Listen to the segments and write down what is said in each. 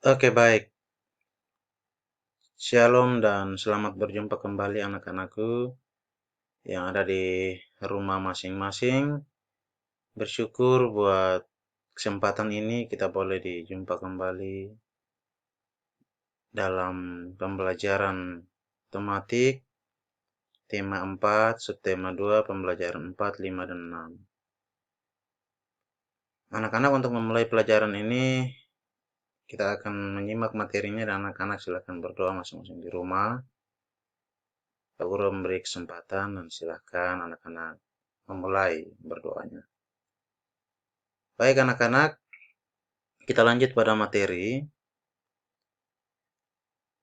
Oke, baik. Shalom dan selamat berjumpa kembali anak-anakku yang ada di rumah masing-masing. Bersyukur buat kesempatan ini kita boleh dijumpa kembali dalam pembelajaran tematik tema 4, subtema 2, pembelajaran 4, 5, dan 6. Anak-anak, untuk memulai pelajaran ini kita akan menyimak materinya dan anak-anak silakan berdoa masing-masing di rumah. Pak Guru memberi kesempatan dan silakan anak-anak memulai berdoanya. Baik anak-anak, kita lanjut pada materi.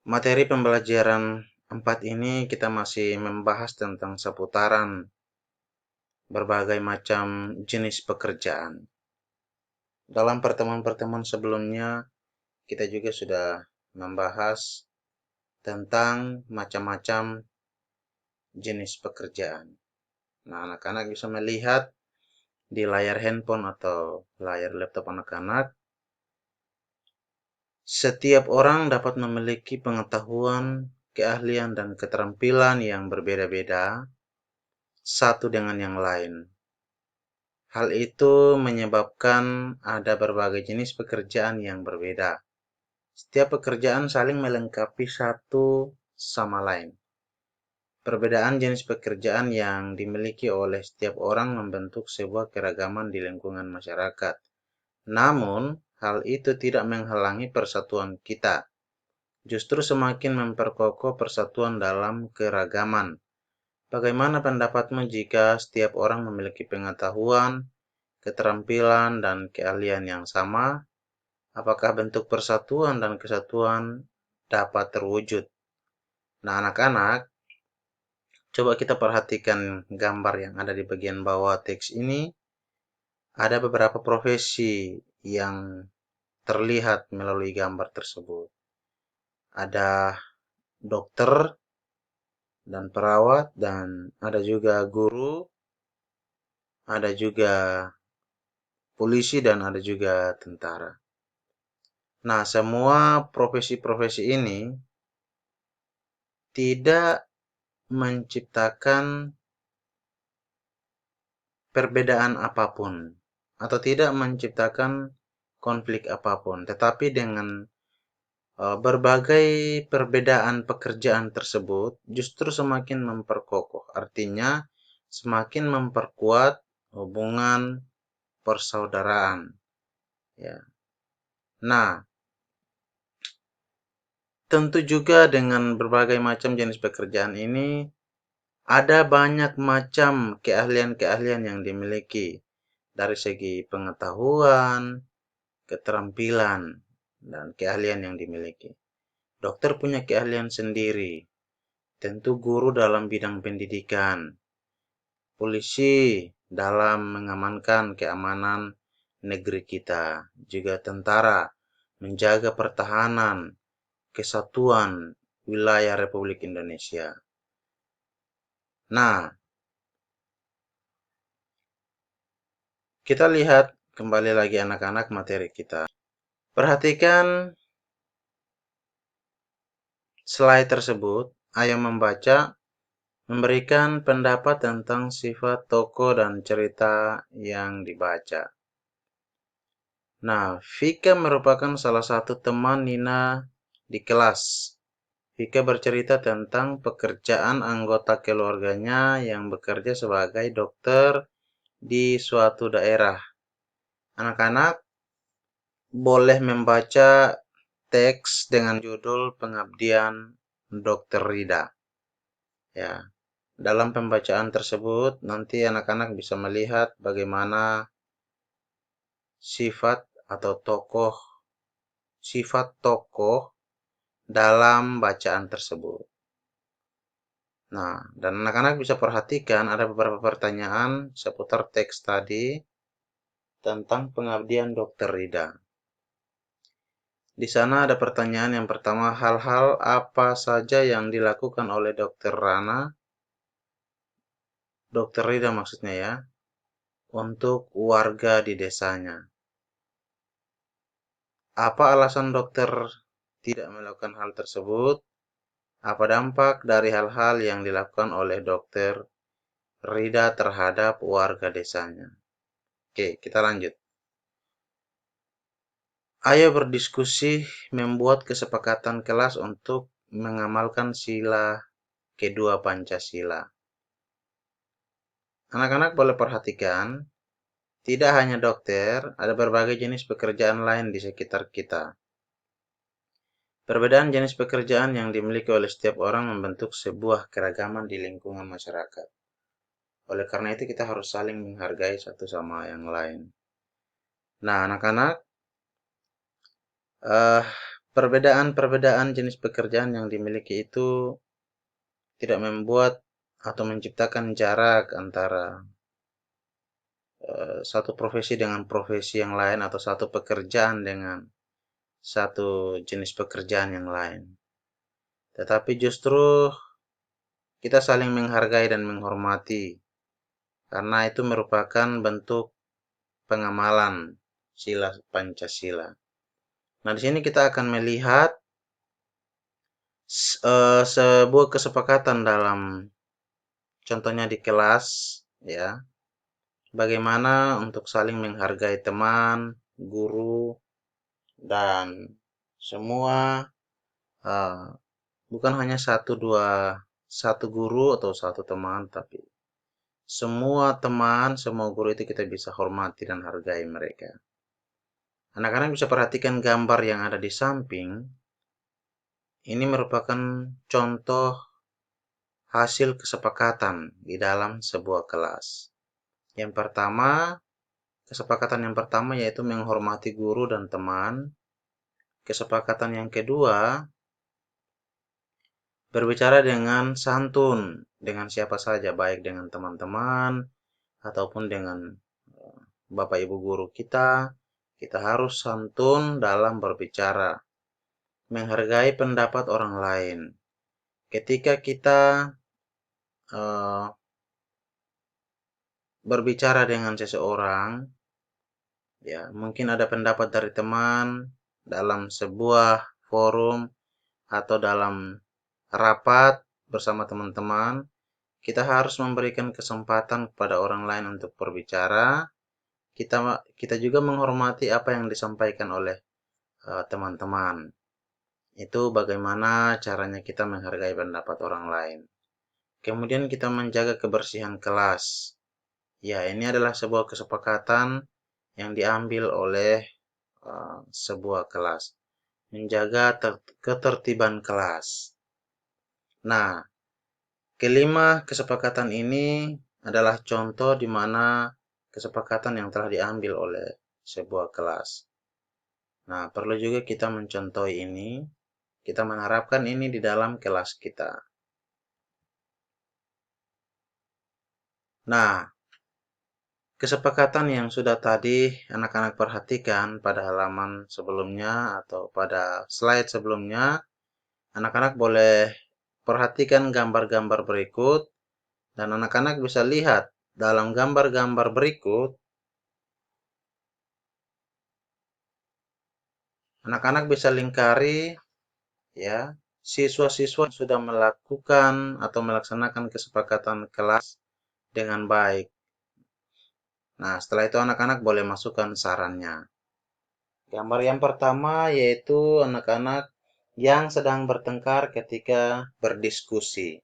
Materi pembelajaran 4 ini kita masih membahas tentang seputaran berbagai macam jenis pekerjaan. Dalam pertemuan-pertemuan sebelumnya, kita juga sudah membahas tentang macam-macam jenis pekerjaan. Nah, anak-anak bisa melihat di layar handphone atau layar laptop anak-anak, setiap orang dapat memiliki pengetahuan, keahlian, dan keterampilan yang berbeda-beda satu dengan yang lain. Hal itu menyebabkan ada berbagai jenis pekerjaan yang berbeda. Setiap pekerjaan saling melengkapi satu sama lain. Perbedaan jenis pekerjaan yang dimiliki oleh setiap orang membentuk sebuah keragaman di lingkungan masyarakat. Namun, hal itu tidak menghalangi persatuan kita. Justru semakin memperkokoh persatuan dalam keragaman. Bagaimana pendapatmu jika setiap orang memiliki pengetahuan, keterampilan, dan keahlian yang sama? Apakah bentuk persatuan dan kesatuan dapat terwujud? Nah, anak-anak, coba kita perhatikan gambar yang ada di bagian bawah teks ini. Ada beberapa profesi yang terlihat melalui gambar tersebut. Ada dokter dan perawat, dan ada juga guru, ada juga polisi, dan ada juga tentara. Nah, semua profesi-profesi ini tidak menciptakan perbedaan apapun atau tidak menciptakan konflik apapun, tetapi dengan berbagai perbedaan pekerjaan tersebut justru semakin memperkokoh, artinya semakin memperkuat hubungan persaudaraan. Ya. Nah, tentu juga dengan berbagai macam jenis pekerjaan ini, ada banyak macam keahlian-keahlian yang dimiliki dari segi pengetahuan, keterampilan, dan keahlian yang dimiliki. Dokter punya keahlian sendiri, tentu guru dalam bidang pendidikan, polisi dalam mengamankan keamanan negeri kita, juga tentara menjaga pertahanan, kesatuan wilayah Republik Indonesia. Nah, kita lihat kembali lagi anak-anak materi kita. Perhatikan slide tersebut. Ayo membaca, memberikan pendapat tentang sifat tokoh dan cerita yang dibaca. Nah, Vika merupakan salah satu teman Nina di kelas. Vika bercerita tentang pekerjaan anggota keluarganya yang bekerja sebagai dokter di suatu daerah. Anak-anak boleh membaca teks dengan judul Pengabdian Dr. Rida. Ya, dalam pembacaan tersebut nanti anak-anak bisa melihat bagaimana sifat tokoh dalam bacaan tersebut. Nah, dan anak-anak bisa perhatikan ada beberapa pertanyaan seputar teks tadi tentang pengabdian Dr. Rida. Di sana ada pertanyaan yang pertama, hal-hal apa saja yang dilakukan oleh Dr. Rana, Dr. Rida maksudnya ya, untuk warga di desanya. Apa alasan dokter tidak melakukan hal tersebut? Apa dampak dari hal-hal yang dilakukan oleh dokter Rida terhadap warga desanya? Oke, kita lanjut. Ayo berdiskusi membuat kesepakatan kelas untuk mengamalkan sila kedua Pancasila. Anak-anak boleh perhatikan, tidak hanya dokter, ada berbagai jenis pekerjaan lain di sekitar kita. Perbedaan jenis pekerjaan yang dimiliki oleh setiap orang membentuk sebuah keragaman di lingkungan masyarakat. Oleh karena itu kita harus saling menghargai satu sama yang lain. Nah, anak-anak, perbedaan-perbedaan jenis pekerjaan yang dimiliki itu tidak membuat atau menciptakan jarak antara satu profesi dengan profesi yang lain atau satu pekerjaan dengan satu jenis pekerjaan yang lain. Tetapi justru kita saling menghargai dan menghormati karena itu merupakan bentuk pengamalan sila Pancasila. Nah, di sini kita akan melihat sebuah kesepakatan dalam contohnya di kelas, ya, bagaimana untuk saling menghargai teman, guru, dan semua, uh, bukan hanya satu guru atau satu teman, tapi semua teman, semua guru itu kita bisa hormati dan hargai mereka. Anak-anak bisa perhatikan gambar yang ada di samping. Ini merupakan contoh hasil kesepakatan di dalam sebuah kelas. Yang pertama, kesepakatan yang pertama yaitu menghormati guru dan teman. Kesepakatan yang kedua, berbicara dengan santun dengan siapa saja, baik dengan teman-teman ataupun dengan Bapak Ibu guru kita. Kita harus santun dalam berbicara, menghargai pendapat orang lain. Ketika kita berbicara dengan seseorang, ya, mungkin ada pendapat dari teman dalam sebuah forum atau dalam rapat bersama teman-teman, kita harus memberikan kesempatan kepada orang lain untuk berbicara. Kita juga menghormati apa yang disampaikan oleh teman-teman. Itu bagaimana caranya kita menghargai pendapat orang lain. Kemudian kita menjaga kebersihan kelas. Ya, ini adalah sebuah kesepakatan yang diambil oleh sebuah kelas. Menjaga ketertiban kelas. Nah, kelima kesepakatan ini adalah contoh di mana kesepakatan yang telah diambil oleh sebuah kelas. Nah, perlu juga kita mencontoh ini, kita menerapkan ini di dalam kelas kita. Nah, kesepakatan yang sudah tadi anak-anak perhatikan pada halaman sebelumnya atau pada slide sebelumnya, anak-anak boleh perhatikan gambar-gambar berikut dan anak-anak bisa lihat dalam gambar-gambar berikut, anak-anak bisa lingkari, ya, siswa-siswa sudah melakukan atau melaksanakan kesepakatan kelas dengan baik. Nah, setelah itu anak-anak boleh masukkan sarannya. Gambar yang pertama yaitu anak-anak yang sedang bertengkar ketika berdiskusi.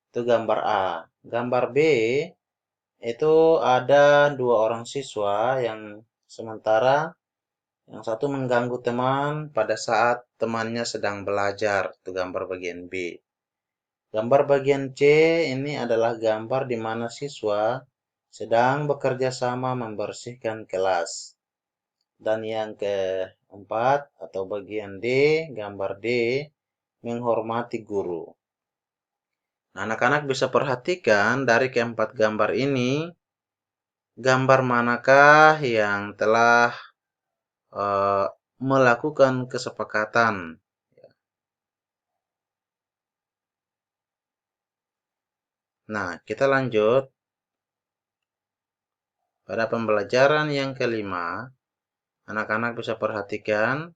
Itu gambar A. Gambar B itu ada dua orang siswa yang sementara yang satu mengganggu teman pada saat temannya sedang belajar. Itu gambar bagian B. Gambar bagian C ini adalah gambar di mana siswa sedang bekerja sama membersihkan kelas. Dan yang keempat atau bagian D, gambar D, menghormati guru. Nah, anak-anak bisa perhatikan dari keempat gambar ini, gambar manakah yang telah melakukan kesepakatan. Nah, kita lanjut. Pada pembelajaran yang kelima, anak-anak bisa perhatikan,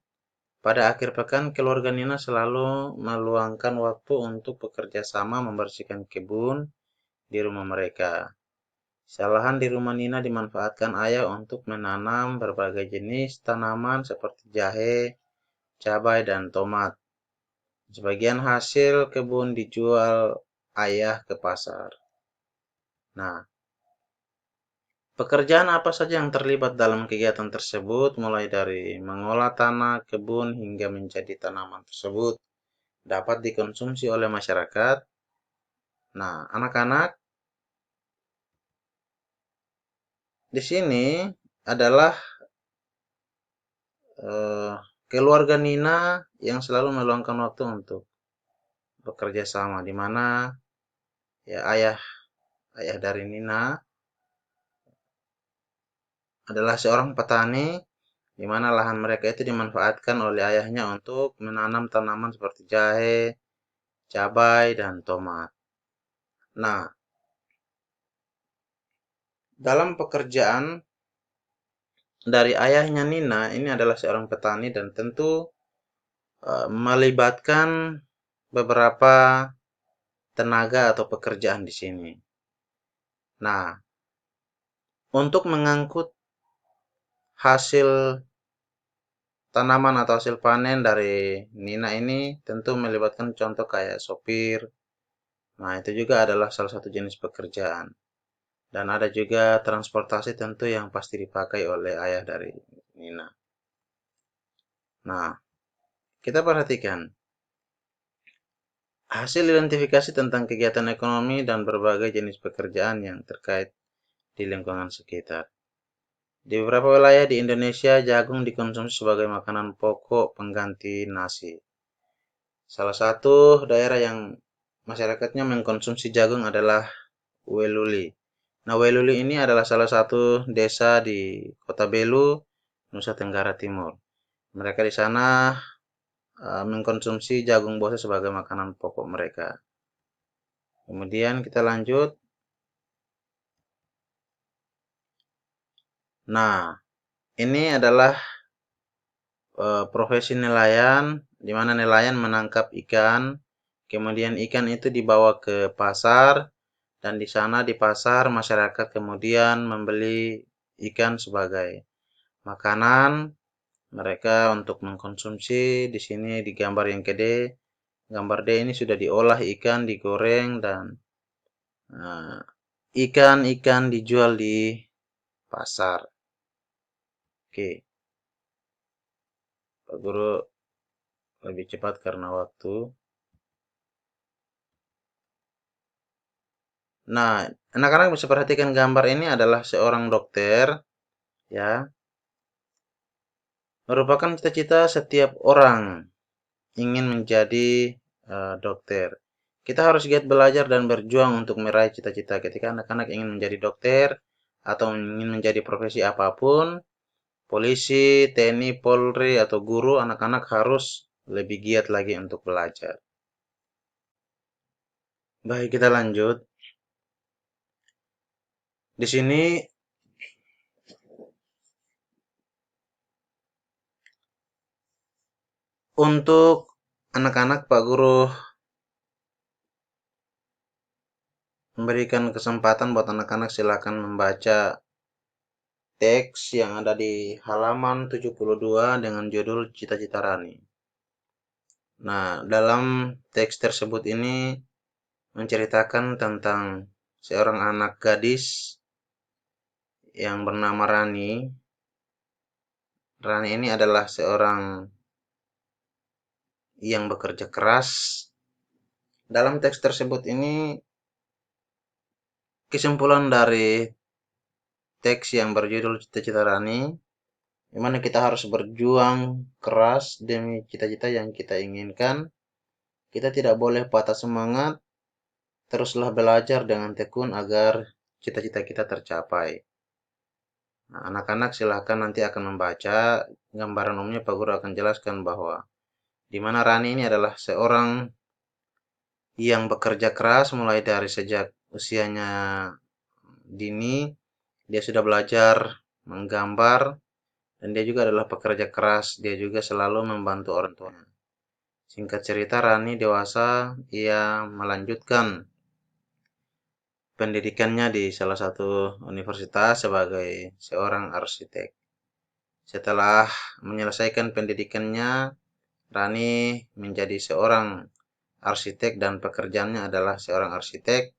pada akhir pekan keluarga Nina selalu meluangkan waktu untuk bekerja sama membersihkan kebun di rumah mereka. Lahan di rumah Nina dimanfaatkan ayah untuk menanam berbagai jenis tanaman seperti jahe, cabai, dan tomat. Sebagian hasil kebun dijual ayah ke pasar. Nah, pekerjaan apa saja yang terlibat dalam kegiatan tersebut, mulai dari mengolah tanah, kebun, hingga menjadi tanaman tersebut dapat dikonsumsi oleh masyarakat. Nah, anak-anak, di sini adalah keluarga Nina yang selalu meluangkan waktu untuk bekerja sama, di mana ya ayah dari Nina adalah seorang petani, di mana lahan mereka itu dimanfaatkan oleh ayahnya untuk menanam tanaman seperti jahe, cabai, dan tomat. Nah, dalam pekerjaan dari ayahnya Nina, ini adalah seorang petani dan tentu melibatkan beberapa tenaga atau pekerjaan di sini. Nah, untuk mengangkut hasil tanaman atau hasil panen dari Nina ini tentu melibatkan contoh kayak sopir. Nah, itu juga adalah salah satu jenis pekerjaan. Dan ada juga transportasi tentu yang pasti dipakai oleh ayah dari Nina. Nah, kita perhatikan hasil identifikasi tentang kegiatan ekonomi dan berbagai jenis pekerjaan yang terkait di lingkungan sekitar. Di beberapa wilayah di Indonesia, jagung dikonsumsi sebagai makanan pokok pengganti nasi. Salah satu daerah yang masyarakatnya mengkonsumsi jagung adalah Weluli. Nah, Weluli ini adalah salah satu desa di Kota Belu, Nusa Tenggara Timur. Mereka di sana mengkonsumsi jagung bose sebagai makanan pokok mereka. Kemudian kita lanjut. Nah, ini adalah profesi nelayan, di mana nelayan menangkap ikan, kemudian ikan itu dibawa ke pasar, dan di sana di pasar masyarakat kemudian membeli ikan sebagai makanan mereka untuk mengkonsumsi. Di sini di gambar yang kedua, gambar D ini sudah diolah ikan, digoreng, dan ikan-ikan dijual di pasar. Oke, Pak Guru lebih cepat karena waktu. Nah, anak-anak bisa perhatikan gambar ini adalah seorang dokter, ya, merupakan cita-cita setiap orang ingin menjadi dokter. Kita harus giat belajar dan berjuang untuk meraih cita-cita. Ketika anak-anak ingin menjadi dokter atau ingin menjadi profesi apapun, polisi, TNI, Polri, atau guru, anak-anak harus lebih giat lagi untuk belajar. Baik, kita lanjut. Di sini untuk anak-anak, Pak Guru memberikan kesempatan buat anak-anak silakan membaca teks yang ada di halaman 72 dengan judul Cita-Cita Rani. Nah, dalam teks tersebut ini menceritakan tentang seorang anak gadis yang bernama Rani. Rani ini adalah seorang yang bekerja keras. Dalam teks tersebut ini, kesimpulan dari teks yang berjudul Cita-Cita Rani, di mana kita harus berjuang keras demi cita-cita yang kita inginkan. Kita tidak boleh patah semangat, teruslah belajar dengan tekun agar cita-cita kita tercapai. Nah, anak-anak silahkan nanti akan membaca gambaran umumnya. Pak Guru akan jelaskan bahwa di mana Rani ini adalah seorang yang bekerja keras mulai dari sejak usianya dini. Dia sudah belajar menggambar Dan dia juga adalah pekerja keras, dia juga selalu membantu orang tuanya. Singkat cerita, Rani dewasa, ia melanjutkan pendidikannya di salah satu universitas sebagai seorang arsitek. Setelah menyelesaikan pendidikannya, Rani menjadi seorang arsitek dan pekerjaannya adalah seorang arsitek.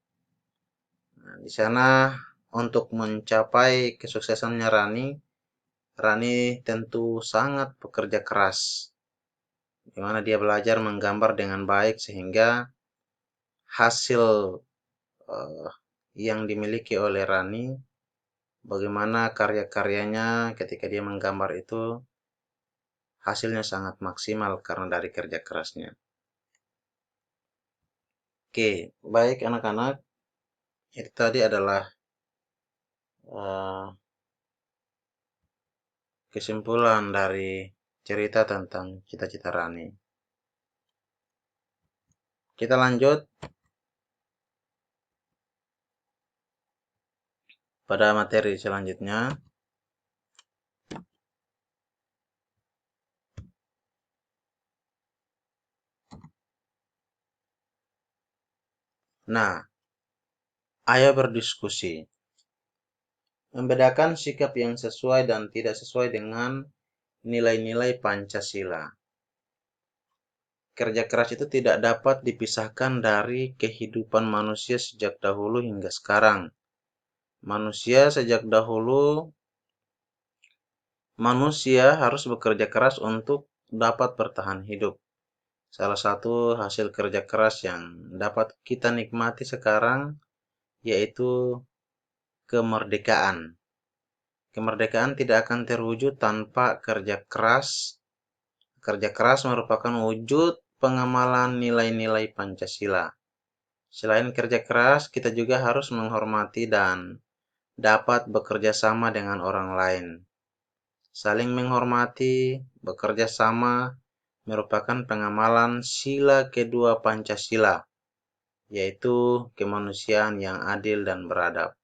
Nah, di sana untuk mencapai kesuksesannya Rani tentu sangat bekerja keras, di mana dia belajar menggambar dengan baik sehingga hasil uh, yang dimiliki oleh Rani, bagaimana karya-karyanya ketika dia menggambar itu hasilnya sangat maksimal karena dari kerja kerasnya. Oke, baik anak-anak, itu tadi adalah uh, kesimpulan dari cerita tentang cita-cita Rani. Kita lanjut pada materi selanjutnya. Nah, ayo berdiskusi. Membedakan sikap yang sesuai dan tidak sesuai dengan nilai-nilai Pancasila. Kerja keras itu tidak dapat dipisahkan dari kehidupan manusia sejak dahulu hingga sekarang. Manusia harus bekerja keras untuk dapat bertahan hidup. Salah satu hasil kerja keras yang dapat kita nikmati sekarang yaitu kemerdekaan. Kemerdekaan tidak akan terwujud tanpa kerja keras. Kerja keras merupakan wujud pengamalan nilai-nilai Pancasila. Selain kerja keras, kita juga harus menghormati dan dapat bekerja sama dengan orang lain. Saling menghormati, bekerja sama, merupakan pengamalan sila kedua Pancasila, yaitu kemanusiaan yang adil dan beradab.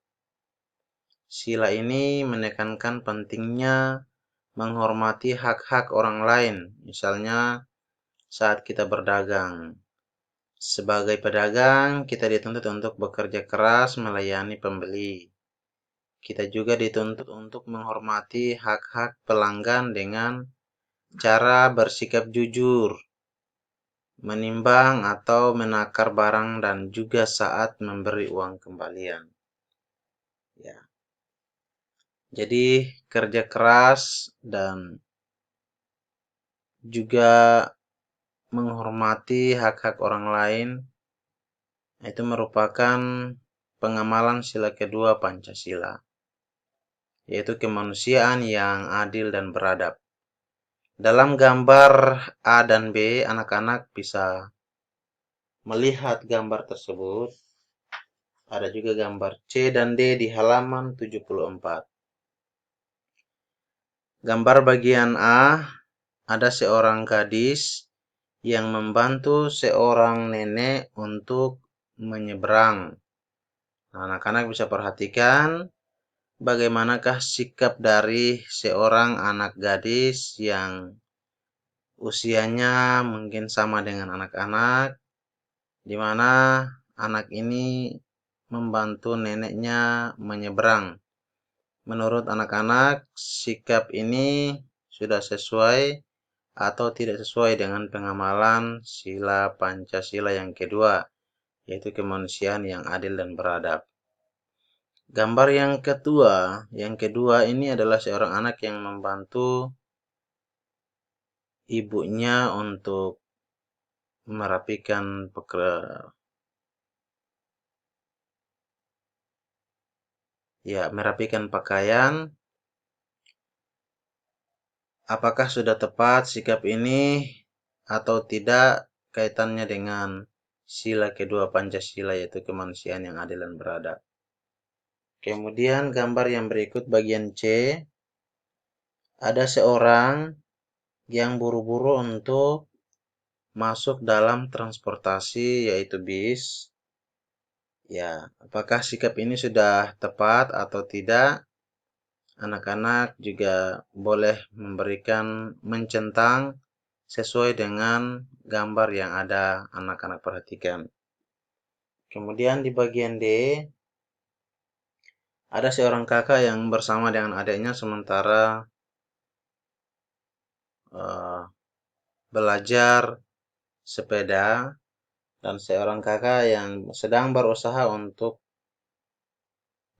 Sila ini menekankan pentingnya menghormati hak-hak orang lain, misalnya saat kita berdagang. Sebagai pedagang, kita dituntut untuk bekerja keras melayani pembeli. Kita juga dituntut untuk menghormati hak-hak pelanggan dengan cara bersikap jujur, menimbang atau menakar barang dan juga saat memberi uang kembalian. Ya. Jadi kerja keras dan juga menghormati hak-hak orang lain itu merupakan pengamalan sila kedua Pancasila, yaitu kemanusiaan yang adil dan beradab. Dalam gambar A dan B, anak-anak bisa melihat gambar tersebut. Ada juga gambar C dan D di halaman 74. Gambar bagian A, ada seorang gadis yang membantu seorang nenek untuk menyeberang. Nah, anak-anak bisa perhatikan bagaimanakah sikap dari seorang anak gadis yang usianya mungkin sama dengan anak-anak, di mana anak ini membantu neneknya menyeberang. Menurut anak-anak, sikap ini sudah sesuai atau tidak sesuai dengan pengamalan sila Pancasila yang kedua, yaitu kemanusiaan yang adil dan beradab. Gambar yang kedua ini adalah seorang anak yang membantu ibunya untuk merapikan pakaian. Apakah sudah tepat sikap ini atau tidak kaitannya dengan sila kedua Pancasila, yaitu kemanusiaan yang adil dan beradab. Kemudian gambar yang berikut bagian C, ada seorang yang buru-buru untuk masuk dalam transportasi yaitu bis. Ya, apakah sikap ini sudah tepat atau tidak? anak-anak juga boleh mencentang sesuai dengan gambar yang ada anak-anak perhatikan. Kemudian di bagian D, ada seorang kakak yang bersama dengan adiknya sementara belajar sepeda, dan seorang kakak yang sedang berusaha untuk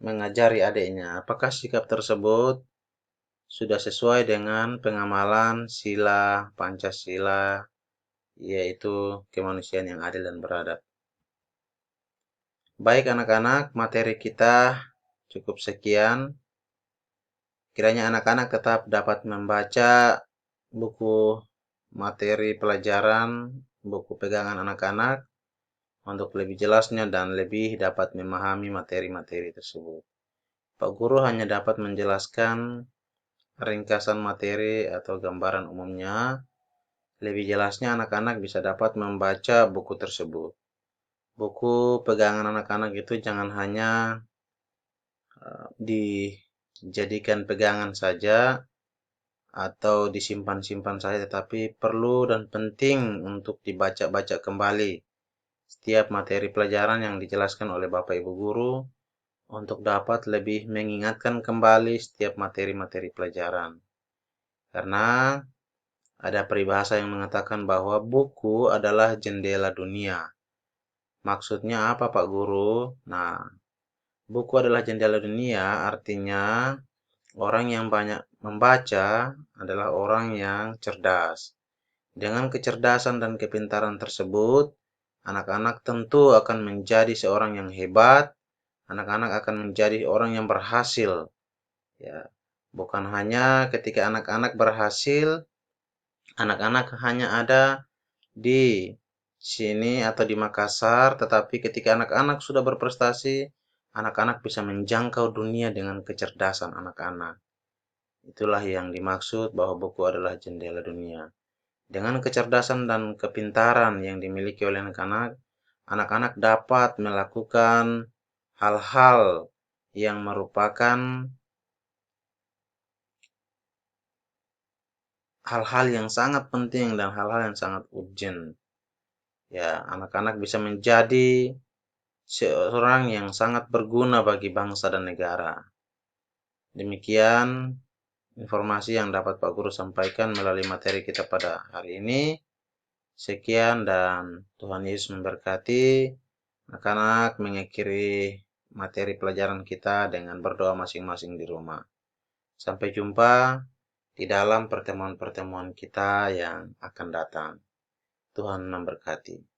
mengajari adiknya. Apakah sikap tersebut sudah sesuai dengan pengamalan sila Pancasila, yaitu kemanusiaan yang adil dan beradab? Baik anak-anak, materi kita cukup sekian. Kiranya anak-anak tetap dapat membaca buku materi pelajaran, buku pegangan anak-anak, untuk lebih jelasnya dan lebih dapat memahami materi-materi tersebut. Pak Guru hanya dapat menjelaskan ringkasan materi atau gambaran umumnya. Lebih jelasnya anak-anak bisa dapat membaca buku tersebut. Buku pegangan anak-anak itu jangan hanya dijadikan pegangan saja atau disimpan-simpan saja, tetapi perlu dan penting untuk dibaca-baca kembali setiap materi pelajaran yang dijelaskan oleh Bapak Ibu Guru, untuk dapat lebih mengingatkan kembali setiap materi-materi pelajaran. Karena ada peribahasa yang mengatakan bahwa buku adalah jendela dunia. Maksudnya apa, Pak Guru? Nah, buku adalah jendela dunia, artinya orang yang banyak membaca adalah orang yang cerdas. Dengan kecerdasan dan kepintaran tersebut, anak-anak tentu akan menjadi seorang yang hebat. Anak-anak akan menjadi orang yang berhasil. Ya, bukan hanya ketika anak-anak berhasil, anak-anak hanya ada di sini atau di Makassar, tetapi ketika anak-anak sudah berprestasi, anak-anak bisa menjangkau dunia dengan kecerdasan anak-anak. Itulah yang dimaksud bahwa buku adalah jendela dunia. Dengan kecerdasan dan kepintaran yang dimiliki oleh anak-anak, anak-anak dapat melakukan hal-hal yang merupakan hal-hal yang sangat penting dan hal-hal yang sangat urgent. Ya, anak-anak bisa menjadi seorang yang sangat berguna bagi bangsa dan negara. Demikian informasi yang dapat Pak Guru sampaikan melalui materi kita pada hari ini. Sekian dan Tuhan Yesus memberkati. Anak-anak mengakhiri materi pelajaran kita dengan berdoa masing-masing di rumah. Sampai jumpa di dalam pertemuan-pertemuan kita yang akan datang. Tuhan memberkati.